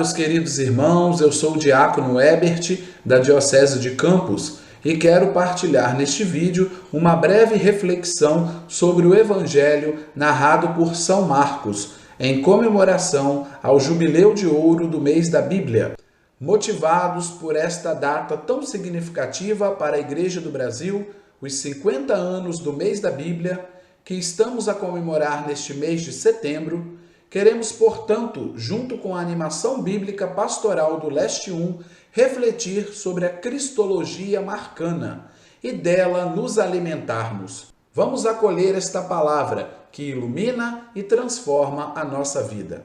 meus queridos irmãos, eu sou o diácono Ebert, da Diocese de Campos, e quero partilhar neste vídeo uma breve reflexão sobre o Evangelho narrado por São Marcos, em comemoração ao Jubileu de Ouro do mês da Bíblia. Motivados por esta data tão significativa para a Igreja do Brasil, os 50 anos do mês da Bíblia, que estamos a comemorar neste mês de setembro, queremos, portanto, junto com a animação bíblica pastoral do Leste 1, refletir sobre a cristologia marcana e dela nos alimentarmos. Vamos acolher esta palavra que ilumina e transforma a nossa vida.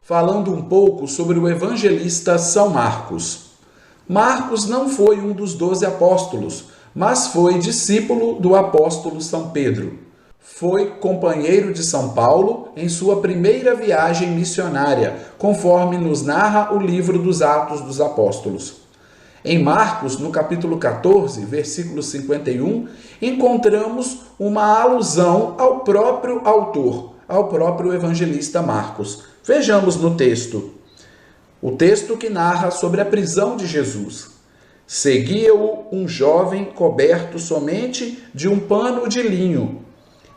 Falando um pouco sobre o evangelista São Marcos. Marcos não foi um dos 12 apóstolos, mas foi discípulo do apóstolo São Pedro. Foi companheiro de São Paulo em sua primeira viagem missionária, conforme nos narra o livro dos Atos dos Apóstolos. Em Marcos, no capítulo 14, versículo 51, encontramos uma alusão ao próprio autor, ao próprio evangelista Marcos. Vejamos no texto. O texto que narra sobre a prisão de Jesus. Seguia-o um jovem coberto somente de um pano de linho,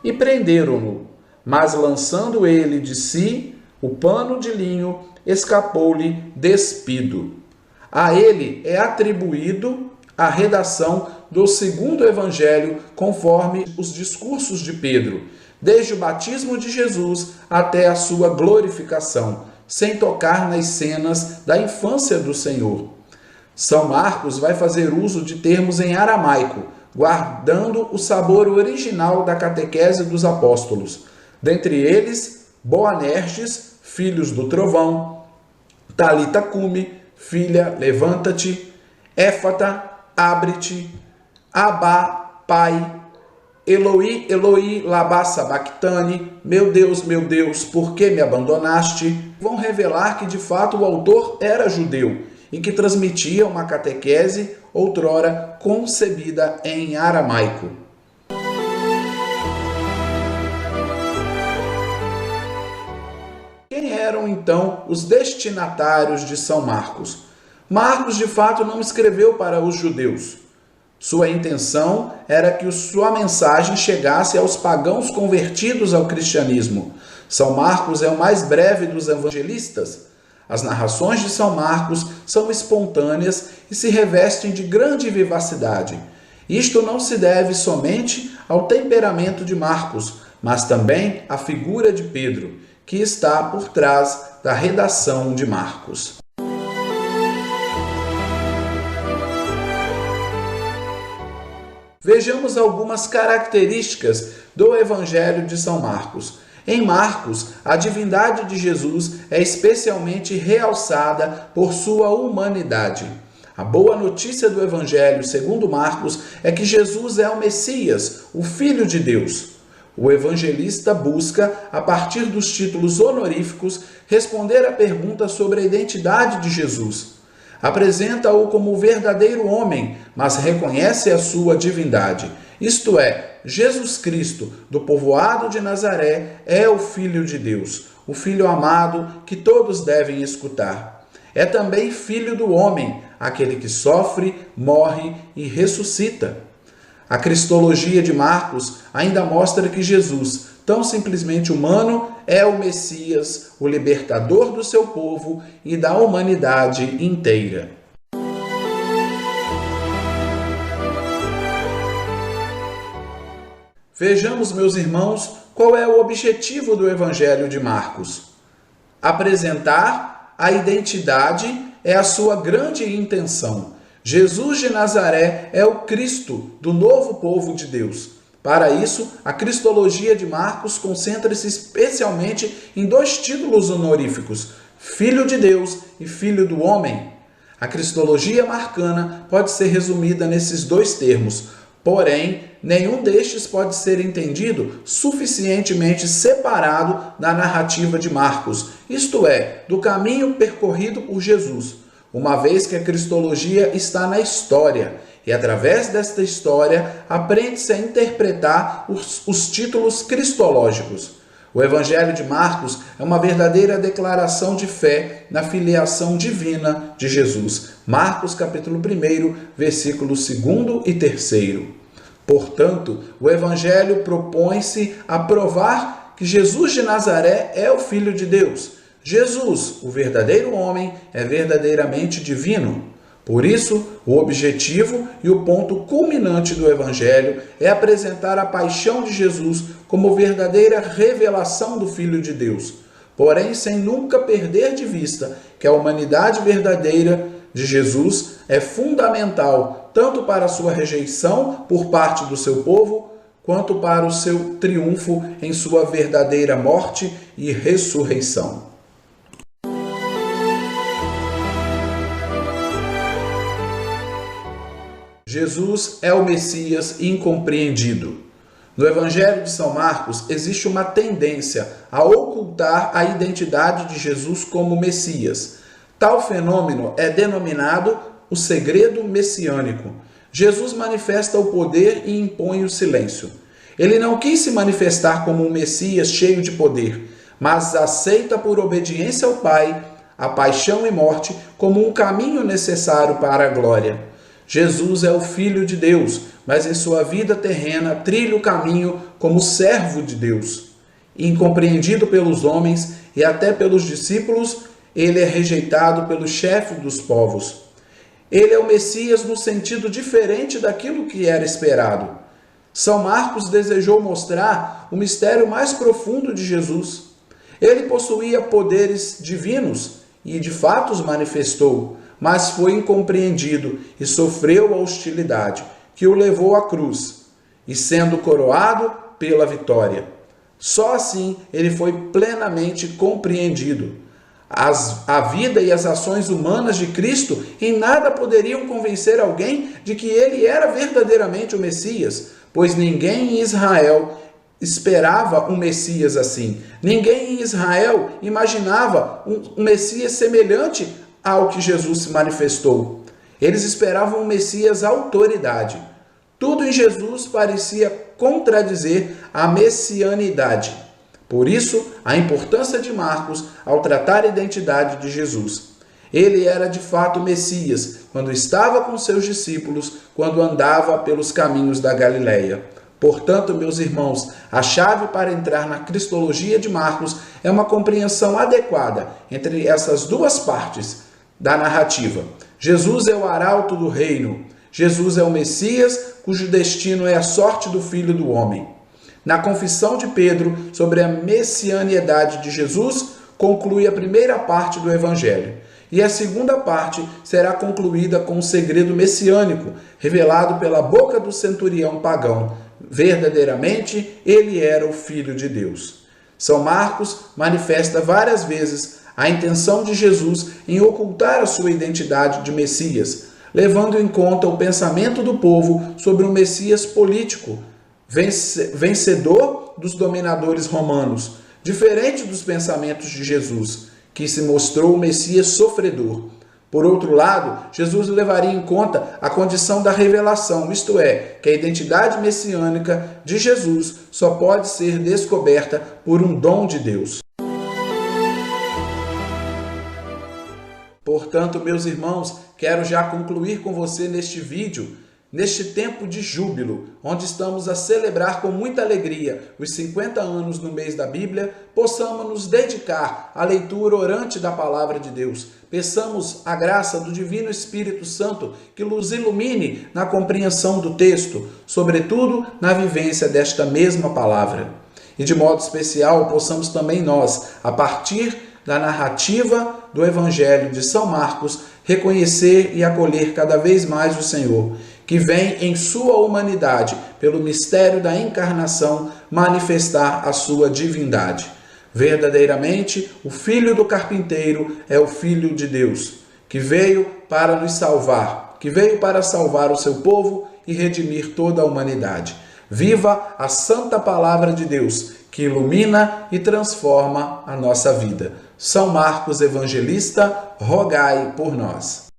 e prenderam-no, mas lançando ele de si o pano de linho, escapou-lhe despido. A ele é atribuído a redação do segundo evangelho conforme os discursos de Pedro, desde o batismo de Jesus até a sua glorificação, sem tocar nas cenas da infância do Senhor. São Marcos vai fazer uso de termos em aramaico, guardando o sabor original da catequese dos apóstolos. Dentre eles, Boanerges, filhos do trovão, Talita cume, filha, levanta-te, Éfata, abre-te, Abá, pai, Eloi, Eloi, lama sabactani, meu Deus, por que me abandonaste? Vão revelar que de fato o autor era judeu e que transmitia uma catequese outrora concebida em aramaico. Quem eram então os destinatários de São Marcos? Marcos de fato não escreveu para os judeus. Sua intenção era que sua mensagem chegasse aos pagãos convertidos ao cristianismo. São Marcos é o mais breve dos evangelistas. As narrações de São Marcos são espontâneas e se revestem de grande vivacidade. Isto não se deve somente ao temperamento de Marcos, mas também à figura de Pedro, que está por trás da redação de Marcos. Vejamos algumas características do Evangelho de São Marcos. Em Marcos, a divindade de Jesus é especialmente realçada por sua humanidade. A boa notícia do Evangelho, segundo Marcos, é que Jesus é o Messias, o Filho de Deus. O evangelista busca, a partir dos títulos honoríficos, responder à pergunta sobre a identidade de Jesus. Apresenta-o como o verdadeiro homem, mas reconhece a sua divindade. Isto é, Jesus Cristo, do povoado de Nazaré, é o Filho de Deus, o Filho amado que todos devem escutar. É também Filho do homem, aquele que sofre, morre e ressuscita. A cristologia de Marcos ainda mostra que Jesus, tão simplesmente humano, é o Messias, o libertador do seu povo e da humanidade inteira. Vejamos, meus irmãos, qual é o objetivo do Evangelho de Marcos. Apresentar a identidade é a sua grande intenção. Jesus de Nazaré é o Cristo do novo povo de Deus. Para isso, a cristologia de Marcos concentra-se especialmente em dois títulos honoríficos, Filho de Deus e Filho do homem. A cristologia marcana pode ser resumida nesses dois termos. Porém, nenhum destes pode ser entendido suficientemente separado da narrativa de Marcos, isto é, do caminho percorrido por Jesus, uma vez que a cristologia está na história, e através desta história aprende-se a interpretar os títulos cristológicos. O Evangelho de Marcos é uma verdadeira declaração de fé na filiação divina de Jesus. Marcos capítulo 1, versículos 2 e 3. Portanto, o Evangelho propõe-se a provar que Jesus de Nazaré é o Filho de Deus. Jesus, o verdadeiro homem, é verdadeiramente divino. Por isso, o objetivo e o ponto culminante do Evangelho é apresentar a paixão de Jesus como verdadeira revelação do Filho de Deus, porém sem nunca perder de vista que a humanidade verdadeira de Jesus é fundamental tanto para a sua rejeição por parte do seu povo, quanto para o seu triunfo em sua verdadeira morte e ressurreição. Jesus é o Messias incompreendido. No Evangelho de São Marcos, existe uma tendência a ocultar a identidade de Jesus como Messias. Tal fenômeno é denominado o segredo messiânico. Jesus manifesta o poder e impõe o silêncio. Ele não quis se manifestar como um Messias cheio de poder, mas aceita por obediência ao Pai a paixão e morte como um caminho necessário para a glória. Jesus é o Filho de Deus, mas em sua vida terrena trilha o caminho como servo de Deus. Incompreendido pelos homens e até pelos discípulos, ele é rejeitado pelo chefe dos povos. Ele é o Messias no sentido diferente daquilo que era esperado. São Marcos desejou mostrar o mistério mais profundo de Jesus. Ele possuía poderes divinos e de fato os manifestou, mas foi incompreendido e sofreu a hostilidade, que o levou à cruz, e sendo coroado pela vitória. Só assim ele foi plenamente compreendido. A vida e as ações humanas de Cristo em nada poderiam convencer alguém de que ele era verdadeiramente o Messias, pois ninguém em Israel esperava um Messias assim. Ninguém em Israel imaginava um Messias semelhante ao que Jesus se manifestou. Eles esperavam um Messias autoridade. Tudo em Jesus parecia contradizer a messianidade. Por isso, a importância de Marcos ao tratar a identidade de Jesus. Ele era de fato Messias quando estava com seus discípulos, quando andava pelos caminhos da Galileia. Portanto, meus irmãos, a chave para entrar na cristologia de Marcos é uma compreensão adequada entre essas duas partes da narrativa. Jesus é o arauto do reino. Jesus é o Messias, cujo destino é a sorte do Filho do Homem. Na confissão de Pedro sobre a messianidade de Jesus, conclui a primeira parte do Evangelho. E a segunda parte será concluída com o segredo messiânico, revelado pela boca do centurião pagão. Verdadeiramente, ele era o Filho de Deus. São Marcos manifesta várias vezes a intenção de Jesus em ocultar a sua identidade de Messias, levando em conta o pensamento do povo sobre um Messias político, vencedor dos dominadores romanos, diferente dos pensamentos de Jesus, que se mostrou o Messias sofredor. Por outro lado, Jesus levaria em conta a condição da revelação, isto é, que a identidade messiânica de Jesus só pode ser descoberta por um dom de Deus. Portanto, meus irmãos, quero já concluir com você neste vídeo, neste tempo de júbilo, onde estamos a celebrar com muita alegria os 50 anos no mês da Bíblia, possamos nos dedicar à leitura orante da Palavra de Deus. Peçamos a graça do Divino Espírito Santo que nos ilumine na compreensão do texto, sobretudo na vivência desta mesma palavra. E de modo especial, possamos também nós, a partir da narrativa do Evangelho de São Marcos, reconhecer e acolher cada vez mais o Senhor, que vem em sua humanidade, pelo mistério da encarnação, manifestar a sua divindade. Verdadeiramente, o Filho do Carpinteiro é o Filho de Deus, que veio para nos salvar, que veio para salvar o seu povo e redimir toda a humanidade. Viva a santa palavra de Deus, que ilumina e transforma a nossa vida. São Marcos Evangelista, rogai por nós.